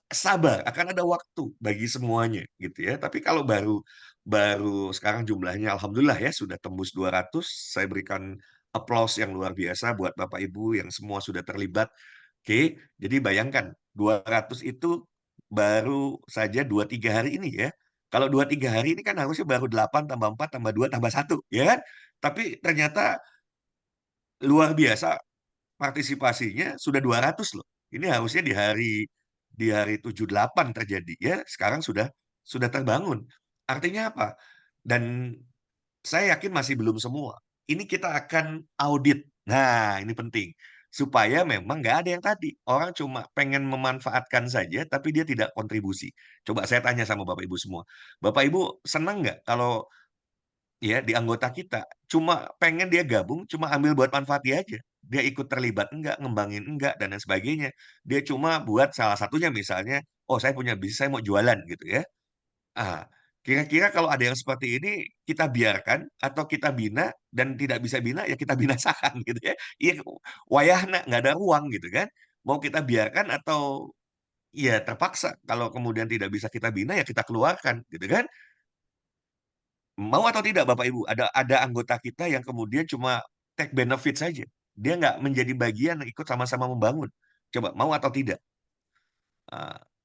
Speaker 1: Sabar, akan ada waktu bagi semuanya gitu ya. Tapi kalau baru baru sekarang jumlahnya alhamdulillah ya sudah tembus 200, saya berikan applause yang luar biasa buat Bapak Ibu yang semua sudah terlibat. Oke, jadi bayangkan 200 itu baru saja 2 3 hari ini ya. Kalau 2 3 hari ini kan harusnya baru 8 tambah 4 tambah 2 tambah 1 ya kan? Tapi ternyata luar biasa partisipasinya sudah 200 loh. Ini harusnya di hari 78 terjadi ya, sekarang sudah terbangun. Artinya apa? Dan saya yakin masih belum semua. Ini kita akan audit. Nah, ini penting. Supaya memang nggak ada yang tadi, orang cuma pengen memanfaatkan saja, tapi dia tidak kontribusi. Coba saya tanya sama Bapak Ibu semua. Bapak Ibu senang nggak kalau ya, di anggota kita. Cuma pengen dia gabung, cuma ambil buat manfaat dia aja. Dia ikut terlibat enggak, ngembangin enggak, dan lain sebagainya. Dia cuma buat salah satunya misalnya, "Oh, saya punya bisnis, saya mau jualan," gitu ya. Ah, kira-kira kalau ada yang seperti ini, kita biarkan atau kita bina, dan tidak bisa bina, ya kita binasakan gitu ya. Iya, wayahna, nggak ada ruang gitu kan. Mau kita biarkan atau ya terpaksa, kalau kemudian tidak bisa kita bina, ya kita keluarkan gitu kan. Mau atau tidak Bapak Ibu, ada anggota kita yang kemudian cuma take benefit saja. Dia nggak menjadi bagian ikut sama-sama membangun. Coba mau atau tidak?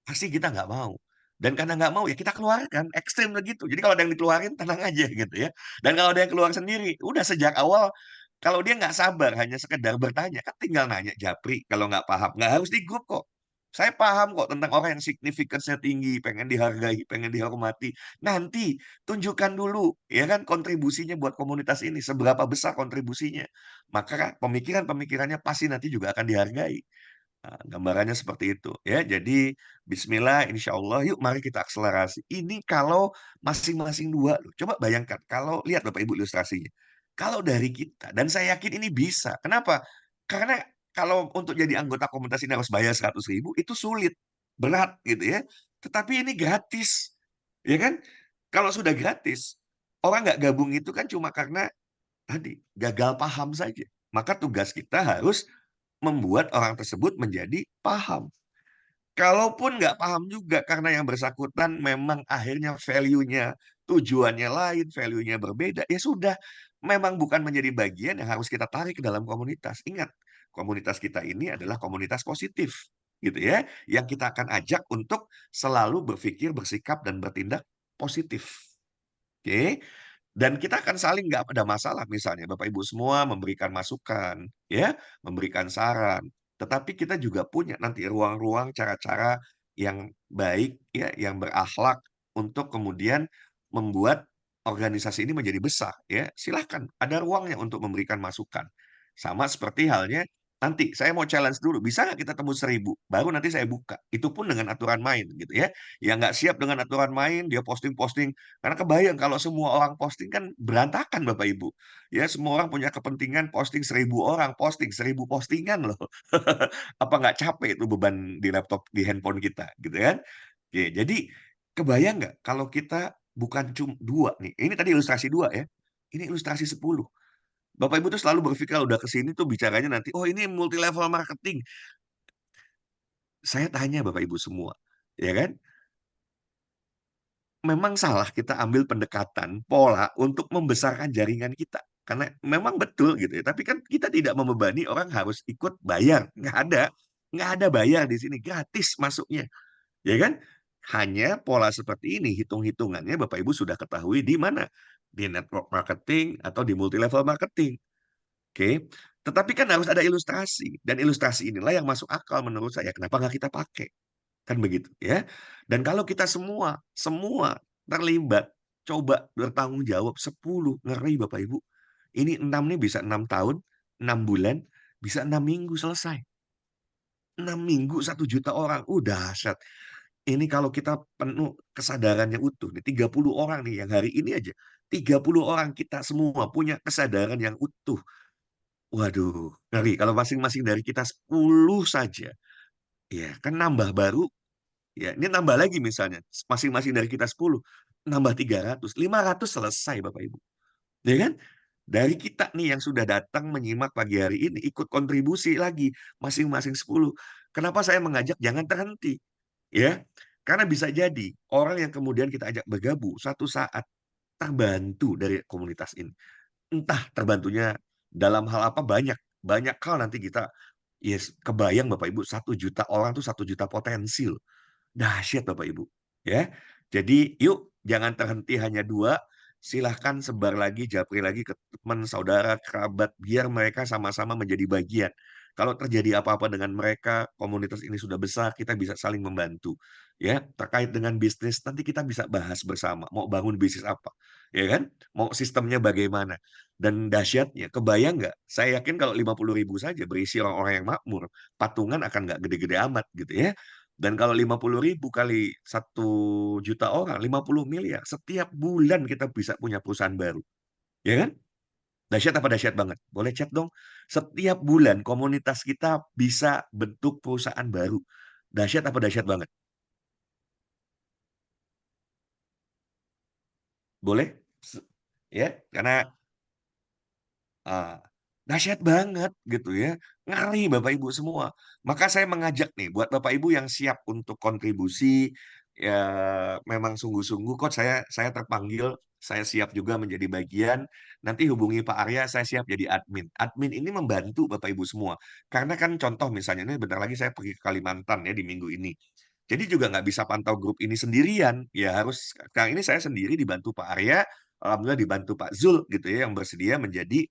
Speaker 1: Pasti kita nggak mau. Dan karena nggak mau, ya kita keluarkan, ekstrim begitu. Jadi kalau ada yang dikeluarin, tenang aja gitu ya. Dan kalau ada yang keluar sendiri, udah sejak awal, kalau dia nggak sabar hanya sekedar bertanya, kan tinggal nanya japri kalau nggak paham. Nggak harus di grup kok. Saya paham kok tentang orang yang significance-nya tinggi, pengen dihargai, pengen dihormati. Nanti tunjukkan dulu, ya kan, kontribusinya buat komunitas ini, seberapa besar kontribusinya. Maka pemikiran-pemikirannya pasti nanti juga akan dihargai. Gambarannya seperti itu ya. Jadi bismillah, insyaallah yuk mari kita akselerasi. Ini kalau masing-masing 2 loh. Coba bayangkan kalau lihat Bapak Ibu ilustrasinya. Kalau dari kita dan saya yakin ini bisa. Kenapa? Karena kalau untuk jadi anggota komunitas ini harus bayar 100.000 itu sulit, berat gitu ya. Tetapi ini gratis, ya kan? Kalau sudah gratis, orang nggak gabung itu kan cuma karena tadi, gagal paham saja. Maka tugas kita harus membuat orang tersebut menjadi paham. Kalaupun nggak paham juga karena yang bersangkutan memang akhirnya value-nya, tujuannya lain, value-nya berbeda, ya sudah, memang bukan menjadi bagian yang harus kita tarik ke dalam komunitas. Ingat, komunitas kita ini adalah komunitas positif, gitu ya, yang kita akan ajak untuk selalu berpikir, bersikap, dan bertindak positif. Oke? Dan kita akan saling nggak ada masalah misalnya Bapak Ibu semua memberikan masukan, ya, memberikan saran. Tetapi kita juga punya nanti ruang-ruang cara-cara yang baik, ya, yang berakhlak untuk kemudian membuat organisasi ini menjadi besar, ya. Silahkan, ada ruangnya untuk memberikan masukan. Sama seperti halnya nanti saya mau challenge dulu, bisa nggak kita tembus 1.000? Baru nanti saya buka. Itu pun dengan aturan main gitu ya. Yang nggak siap dengan aturan main, dia posting-posting karena kebayang kalau semua orang posting kan berantakan Bapak Ibu. Ya semua orang punya kepentingan posting 1.000 orang, posting 1.000 postingan loh. Apa nggak capek itu beban di laptop, di handphone kita gitu kan. Oke, jadi kebayang nggak kalau kita bukan cuma 2 nih, ini tadi ilustrasi 2 ya, ini ilustrasi 10. Bapak Ibu tuh selalu berpikir kalau udah ke sini tuh bicaranya nanti, "Oh ini multi level marketing." Saya tanya Bapak Ibu semua, ya kan? Memang salah kita ambil pendekatan, pola untuk membesarkan jaringan kita. Karena memang betul gitu ya, tapi kan kita tidak membebani orang harus ikut bayar, nggak ada bayar di sini, gratis masuknya, ya kan? Hanya pola seperti ini, hitung-hitungannya Bapak Ibu sudah ketahui di mana? Di network marketing atau di multi level marketing, oke? Tetapi kan harus ada ilustrasi, dan ilustrasi inilah yang masuk akal menurut saya, kenapa nggak kita pakai? Kan begitu ya. Dan kalau kita semua semua terlibat, coba bertanggung jawab 10 ngeri Bapak Ibu. Ini 6 nih bisa 6 tahun, 6 bulan, bisa 6 minggu selesai. 6 minggu 1 juta orang, dahsyat. Ini kalau kita penuh kesadarannya utuh nih, 30 orang nih yang hari ini aja, 30 orang kita semua punya kesadaran yang utuh. Waduh, ngeri kalau masing-masing dari kita 10 saja, ya kan nambah baru. Ya, ini nambah lagi misalnya, masing-masing dari kita 10 nambah 300, 500 selesai Bapak Ibu, ya kan? Dari kita nih yang sudah datang menyimak pagi hari ini, ikut kontribusi lagi, masing-masing 10. Kenapa saya mengajak jangan terhenti, ya? Karena bisa jadi orang yang kemudian kita ajak bergabung, suatu saat terbantu dari komunitas ini. Entah terbantunya dalam hal apa, banyak banyak hal nanti kita kebayang Bapak Ibu 1 juta orang tuh 1 juta potensi loh. Dahsyat Bapak Ibu, ya. Jadi yuk jangan terhenti hanya 2, silahkan sebar lagi, japri lagi ke teman, saudara, kerabat, biar mereka sama-sama menjadi bagian. Kalau terjadi apa-apa dengan mereka, komunitas ini sudah besar, kita bisa saling membantu, ya. Terkait dengan bisnis, nanti kita bisa bahas bersama, mau bangun bisnis apa, ya kan? Mau sistemnya bagaimana. Dan dahsyatnya, kebayang nggak, saya yakin kalau 50.000 saja berisi orang-orang yang makmur, patungan akan nggak gede-gede amat gitu ya. Dan kalau 50.000 kali 1 juta orang, 50 miliar. Setiap bulan kita bisa punya perusahaan baru, ya kan? Dahsyat apa dahsyat banget? Boleh chat dong. Setiap bulan komunitas kita bisa bentuk perusahaan baru. Dahsyat apa dahsyat banget? Boleh? Ya, karena Ah, dahsyat banget gitu ya, ngeri Bapak Ibu semua. Maka saya mengajak nih buat Bapak Ibu yang siap untuk kontribusi, ya memang sungguh-sungguh kok saya terpanggil, saya siap juga menjadi bagian, nanti hubungi Pak Arya, saya siap jadi admin. Admin ini membantu Bapak Ibu semua, karena kan contoh misalnya ini bentar lagi saya pergi ke Kalimantan ya di minggu ini. Jadi juga nggak bisa pantau grup ini sendirian, ya harus sekarang ini saya sendiri dibantu Pak Arya, alhamdulillah dibantu Pak Zul gitu ya, yang bersedia menjadi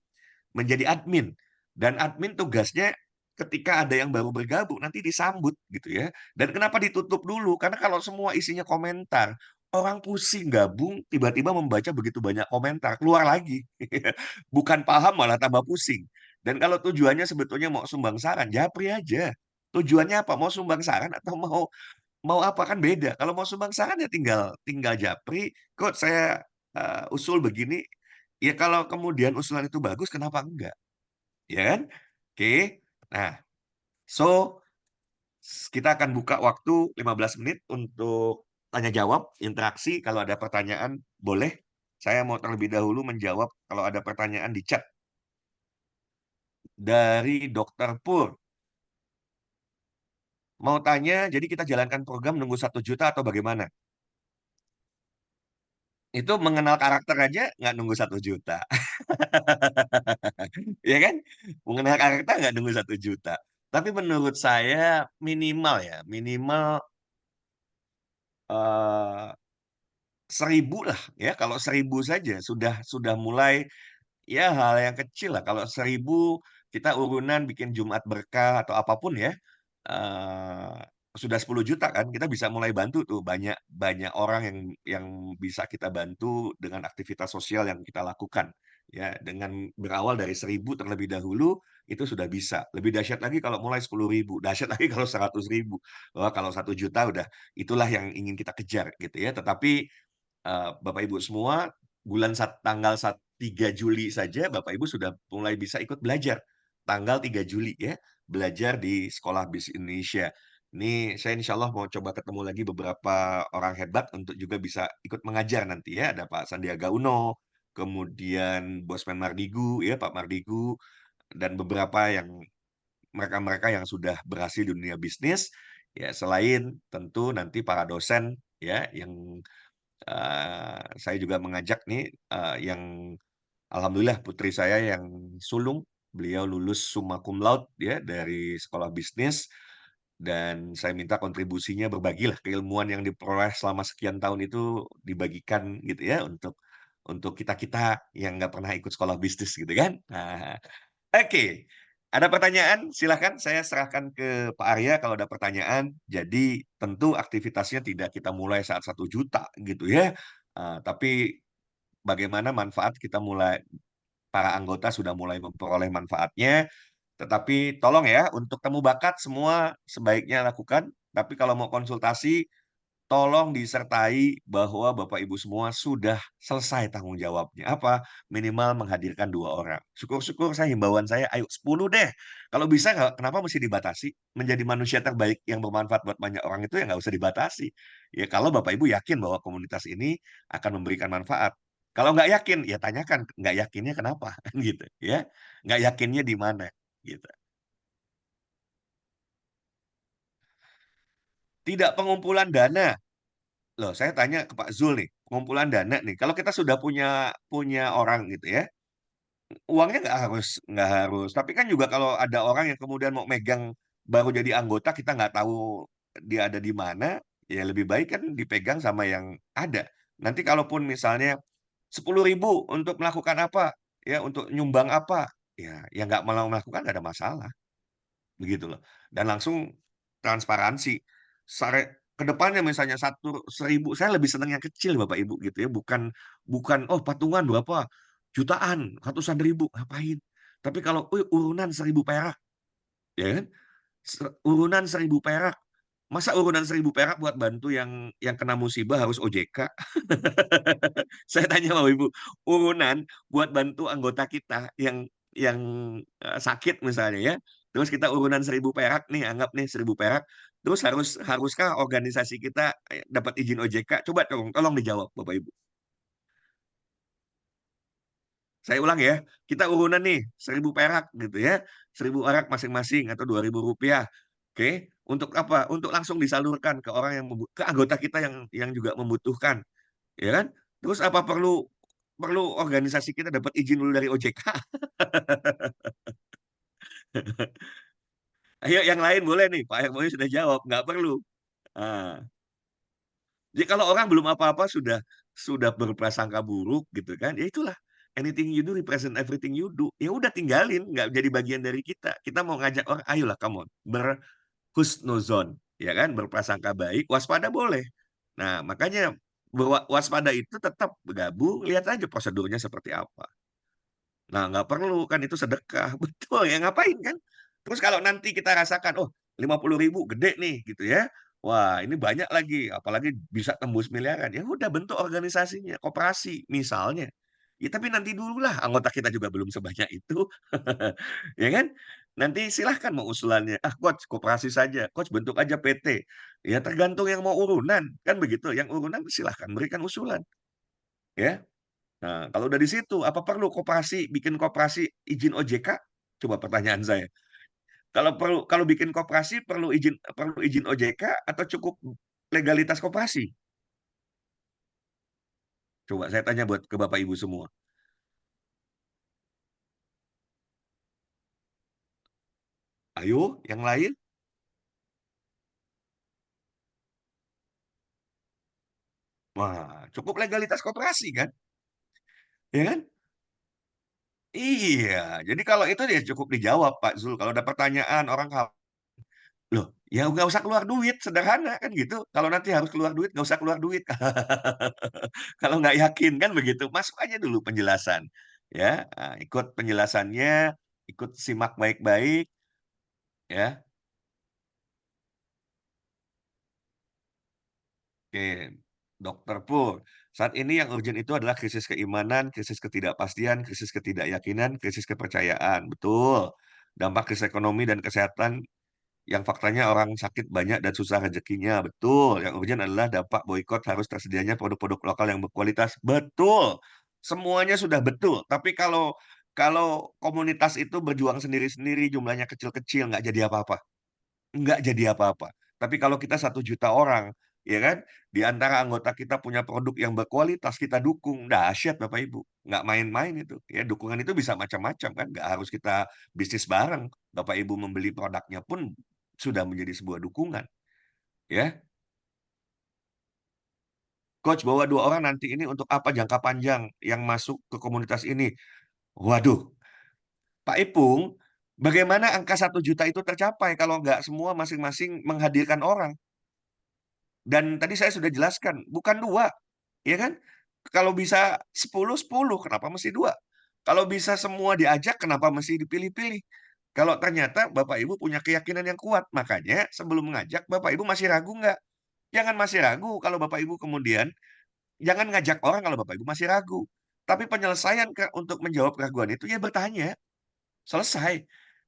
Speaker 1: admin. Dan admin tugasnya ketika ada yang baru bergabung nanti disambut gitu ya. Dan kenapa ditutup dulu? Karena kalau semua isinya komentar, orang pusing gabung tiba-tiba membaca begitu banyak komentar, keluar lagi. Bukan paham malah tambah pusing. Dan kalau tujuannya sebetulnya mau sumbang saran, japri aja. Tujuannya apa? Mau sumbang saran atau mau mau apa? Kan beda. Kalau mau sumbang saran ya tinggal tinggal japri, kok saya usul begini, ya kalau kemudian usulan itu bagus kenapa enggak? Ya kan? Oke. Nah, so kita akan buka waktu 15 menit untuk tanya jawab, interaksi, kalau ada pertanyaan boleh. Saya mau terlebih dahulu menjawab kalau ada pertanyaan di chat. Dari Dokter Pur, mau tanya, jadi kita jalankan program nunggu 1 juta atau bagaimana? Itu mengenal karakter aja nggak nunggu 1 juta. Ya kan? Mengenal karakter nggak nunggu 1 juta. Tapi menurut saya minimal ya, minimal eh 1.000 lah ya. Kalau 1.000 saja sudah mulai ya hal yang kecil lah. Kalau 1.000 kita urunan bikin Jumat berkah atau apapun ya, eh, sudah 10 juta kan, kita bisa mulai bantu tuh banyak banyak orang yang bisa kita bantu dengan aktivitas sosial yang kita lakukan. Ya, dengan berawal dari 1.000 terlebih dahulu itu sudah bisa. Lebih dahsyat lagi kalau mulai 10.000, dahsyat lagi kalau 100.000. Wah, kalau 1 juta udah itulah yang ingin kita kejar gitu ya. Tetapi Bapak Ibu semua, tanggal 3 Juli saja Bapak Ibu sudah mulai bisa ikut belajar. Tanggal 3 Juli ya, belajar di Sekolah Bis Indonesia. Ini saya insya Allah mau coba ketemu lagi beberapa orang hebat untuk juga bisa ikut mengajar nanti ya. Ada Pak Sandiaga Uno, kemudian Bosman Mardigu ya, Pak Mardigu, dan beberapa yang mereka-mereka yang sudah berhasil di dunia bisnis. Ya, selain tentu nanti para dosen ya yang saya juga mengajak nih, yang alhamdulillah putri saya yang sulung, beliau lulus summa cum laude ya dari sekolah bisnis, dan saya minta kontribusinya berbagilah keilmuan yang diperoleh selama sekian tahun itu dibagikan gitu ya untuk kita-kita yang nggak pernah ikut sekolah bisnis gitu kan. Nah, oke, ada pertanyaan? Silakan saya serahkan ke Pak Arya kalau ada pertanyaan. Jadi tentu aktivitasnya tidak kita mulai saat 1 juta gitu ya. Tapi bagaimana manfaat kita mulai para anggota sudah mulai memperoleh manfaatnya. Tetapi tolong ya untuk temu bakat semua sebaiknya lakukan. Tapi kalau mau konsultasi tolong disertai bahwa Bapak Ibu semua sudah selesai tanggung jawabnya. Apa? Minimal menghadirkan 2 orang. Syukur-syukur saya himbauan saya, ayo 10 deh. Kalau bisa nggak, kenapa mesti dibatasi? Menjadi manusia terbaik yang bermanfaat buat banyak orang itu ya nggak usah dibatasi. Ya kalau Bapak Ibu yakin bahwa komunitas ini akan memberikan manfaat. Kalau nggak yakin, ya tanyakan nggak yakinnya kenapa, kan gitu ya. Nggak yakinnya di mana, gitu. Tidak pengumpulan dana. Loh, saya tanya ke Pak Zul nih, pengumpulan dana nih, kalau kita sudah punya punya orang gitu ya, uangnya nggak harus. Tapi kan juga kalau ada orang yang kemudian mau megang baru jadi anggota, kita nggak tahu dia ada di mana, ya lebih baik kan dipegang sama yang ada. Nanti kalaupun misalnya 10.000 untuk melakukan apa, ya untuk nyumbang apa, ya nggak mau melakukan nggak ada masalah. Begitu loh. Dan langsung transparansi. Ke depannya misalnya 1.000, saya lebih senang yang kecil Bapak Ibu gitu ya, bukan bukan oh patungan berapa jutaan, ratusan ribu, ngapain? Tapi kalau urunan 1.000 perak, ya kan? Urunan 1.000 perak. Masa urunan 1.000 perak buat bantu yang kena musibah harus OJK? Saya tanya Bapak Ibu, urunan buat bantu anggota kita yang sakit misalnya ya, terus kita urunan 1.000 perak nih, anggap nih 1.000 perak, terus haruskah organisasi kita dapat izin OJK? Coba tolong dijawab Bapak Ibu. Saya ulang ya, kita urunan nih 1.000 perak gitu ya, 1.000 perak masing-masing atau 2.000 rupiah. Oke, untuk apa? Untuk langsung disalurkan ke orang ke anggota kita yang juga membutuhkan, ya kan? Terus apa perlu perlu organisasi kita dapat izin dulu dari OJK? Ayo yang lain boleh nih, Pak Hermawi sudah jawab, nggak perlu. Nah, jadi kalau orang belum apa-apa sudah berprasangka buruk gitu kan, ya itulah anything you do represent everything you do. Ya udah tinggalin, nggak jadi bagian dari kita. Kita mau ngajak orang, ayolah come on, berhusnuzon, ya kan, berprasangka baik, waspada boleh. Nah, makanya waspada itu tetap bergabung, lihat aja prosedurnya seperti apa. Nah, nggak perlu kan itu sedekah. Betul, ya ngapain kan? Terus kalau nanti kita rasakan, oh 50.000 gede nih gitu ya. Wah, ini banyak lagi, apalagi bisa tembus miliaran. Ya udah bentuk organisasinya, koperasi misalnya. Ya tapi nanti dululah, anggota kita juga belum sebanyak itu. Ya kan? Nanti silahkan mau usulannya, "Ah coach koperasi saja, coach bentuk aja PT." Ya tergantung yang mau urunan, kan begitu. Yang urunan silahkan berikan usulan, ya. Nah, kalau dari situ, apa perlu koperasi bikin koperasi izin OJK? Coba pertanyaan saya. Kalau bikin koperasi perlu izin OJK atau cukup legalitas koperasi? Coba saya tanya buat ke Bapak Ibu semua. Ayo, yang lain? Wah, cukup legalitas koperasi kan? Ya kan? Iya, jadi kalau itu ya cukup dijawab Pak Zul. Kalau ada pertanyaan orang loh, ya nggak usah keluar duit, sederhana kan gitu. Kalau nanti harus keluar duit, nggak usah keluar duit. Kalau nggak yakin kan begitu, masuk aja dulu penjelasan. Ya, ikut penjelasannya, ikut simak baik-baik, ya. Oke, Dokter Pur, saat ini yang urgent itu adalah krisis keimanan, krisis ketidakpastian, krisis ketidakyakinan, krisis kepercayaan. Betul. Dampak krisis ekonomi dan kesehatan yang faktanya orang sakit banyak dan susah rezekinya. Betul. Yang urgent adalah dampak boikot harus tersedianya produk-produk lokal yang berkualitas. Betul. Semuanya sudah betul. Tapi kalau kalau komunitas itu berjuang sendiri-sendiri, jumlahnya kecil-kecil, nggak jadi apa-apa. Nggak jadi apa-apa. Tapi kalau kita 1 juta orang, ya kan, di antara anggota kita punya produk yang berkualitas, kita dukung, dahsyat Bapak Ibu. Nggak main-main itu. Ya, dukungan itu bisa macam-macam kan, nggak harus kita bisnis bareng. Bapak Ibu membeli produknya pun sudah menjadi sebuah dukungan, ya. Coach bawa 2 orang nanti ini untuk apa jangka panjang yang masuk ke komunitas ini? Waduh, Pak Ipung, bagaimana angka 1 juta itu tercapai kalau nggak semua masing-masing menghadirkan orang? Dan tadi saya sudah jelaskan, bukan 2, ya kan? Kalau bisa 10 10, kenapa mesti 2? Kalau bisa semua diajak, kenapa mesti dipilih-pilih? Kalau ternyata Bapak Ibu punya keyakinan yang kuat, makanya sebelum mengajak, Bapak Ibu masih ragu nggak? Jangan masih ragu kalau Bapak Ibu kemudian jangan ngajak orang kalau Bapak Ibu masih ragu. Tapi penyelesaian untuk menjawab keraguan itu ya bertanya, selesai,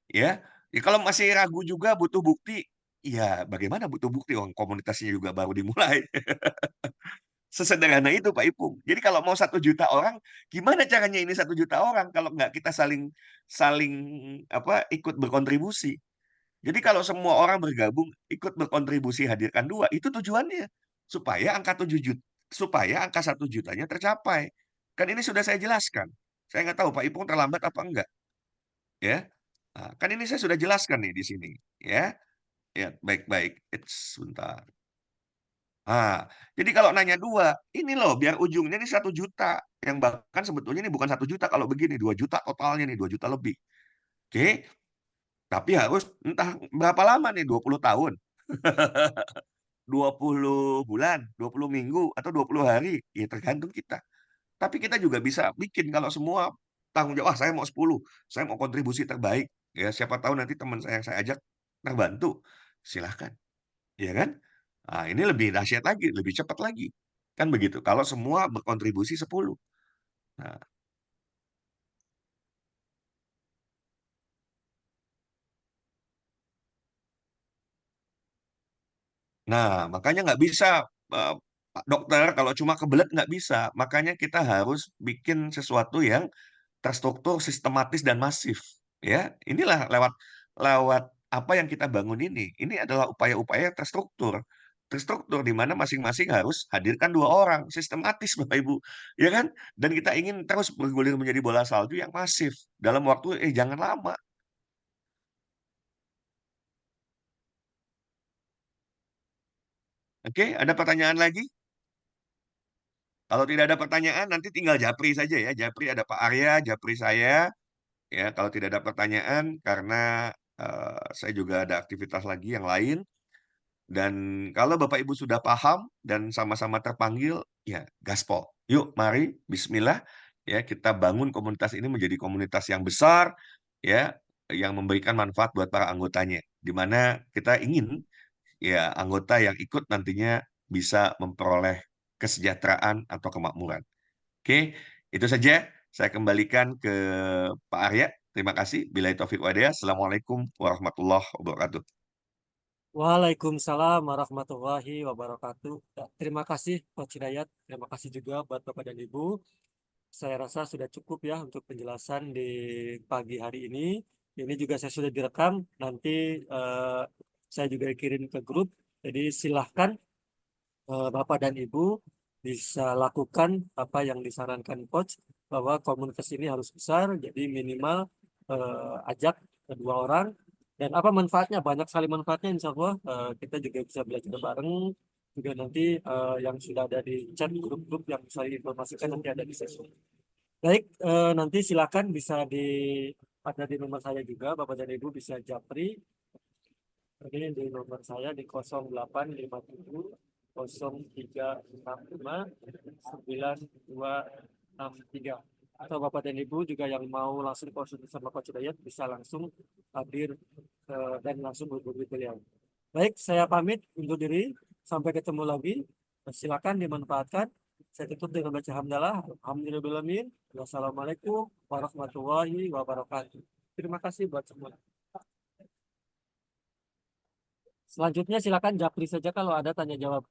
Speaker 1: ya. Ya kalau masih ragu juga butuh bukti, ya bagaimana butuh bukti, orang komunitasnya juga baru dimulai. Sesederhana itu Pak Ipung. Jadi kalau mau 1 juta orang, gimana caranya ini 1 juta orang kalau nggak kita saling saling apa, ikut berkontribusi. Jadi kalau semua orang bergabung, ikut berkontribusi hadirkan 2 itu tujuannya. Supaya angka 1 jutanya tercapai. Kan ini sudah saya jelaskan. Saya nggak tahu Pak Ipung terlambat apa enggak, ya. Nah, kan ini saya sudah jelaskan nih di sini, ya. Ya, baik-baik. Sebentar. Ah, jadi kalau nanya 2, ini loh biar ujungnya nih 1 juta, yang bahkan sebetulnya ini bukan 1 juta kalau begini, 2 juta totalnya nih, 2 juta lebih. Oke, tapi harus entah berapa lama nih, 20 tahun, 20 bulan, 20 minggu, atau 20 hari, ya tergantung kita. Tapi kita juga bisa bikin kalau semua tanggung jawab, "Wah saya mau 10, saya mau kontribusi terbaik." Ya siapa tahu nanti teman saya yang saya ajak terbantu, silahkan. Iya kan? Ah, ini lebih dahsyat lagi, lebih cepat lagi. Kan begitu, kalau semua berkontribusi 10. Nah nah, makanya nggak bisa, Pak dokter, kalau cuma kebelet nggak bisa. Makanya kita harus bikin sesuatu yang terstruktur, sistematis, dan masif, ya. Inilah lewat lewat apa yang kita bangun ini adalah upaya-upaya terstruktur. Terstruktur di mana masing-masing harus hadirkan 2 orang, sistematis Bapak Ibu, ya kan? Dan kita ingin terus bergulir menjadi bola salju yang masif, dalam waktu jangan lama. Oke, ada pertanyaan lagi? Kalau tidak ada pertanyaan nanti tinggal japri saja ya, japri ada Pak Arya, japri saya, ya. Kalau tidak ada pertanyaan karena, saya juga ada aktivitas lagi yang lain. Dan kalau Bapak Ibu sudah paham dan sama-sama terpanggil, ya gaspol. Yuk mari bismillah, ya kita bangun komunitas ini menjadi komunitas yang besar, ya, yang memberikan manfaat buat para anggotanya. Di mana kita ingin, ya anggota yang ikut nantinya bisa memperoleh kesejahteraan atau kemakmuran. Oke, Itu saja, saya kembalikan ke Pak Arya. Terima kasih. Billahi taufiq wa hidayah. Assalamualaikum warahmatullahi wabarakatuh.
Speaker 2: Waalaikumsalam warahmatullahi wabarakatuh. Ya, terima kasih Coach Hidayat. Terima kasih juga buat Bapak dan Ibu. Saya rasa sudah cukup ya untuk penjelasan di pagi hari ini. Ini juga saya sudah direkam. Nanti saya juga kirim ke grup. Jadi silahkan Bapak dan Ibu bisa lakukan apa yang disarankan Coach bahwa komunitas ini harus besar. Jadi minimal ajak kedua orang. Dan apa manfaatnya? Banyak sekali manfaatnya. Insya Allah kita juga bisa belajar bareng. Juga nanti yang sudah ada di chat grup-grup yang saya informasikan nanti ada di sesi. Baik, nanti silakan bisa ada di nomor saya juga, Bapak dan Ibu bisa japri. Ini di nomor saya di 0857 0365 9263. Atau Bapak dan Ibu juga yang mau langsung konsultasi sama Coach Dayat bisa langsung hadir dan langsung berhubungi beliau. Baik, saya pamit undur diri. Sampai ketemu lagi. Silakan dimanfaatkan. Saya tutup dengan baca hamdalah. Alhamdulillahirrahmanirrahim. Wassalamualaikum warahmatullahi wabarakatuh. Terima kasih buat semua. Selanjutnya silakan japri saja kalau ada tanya jawab.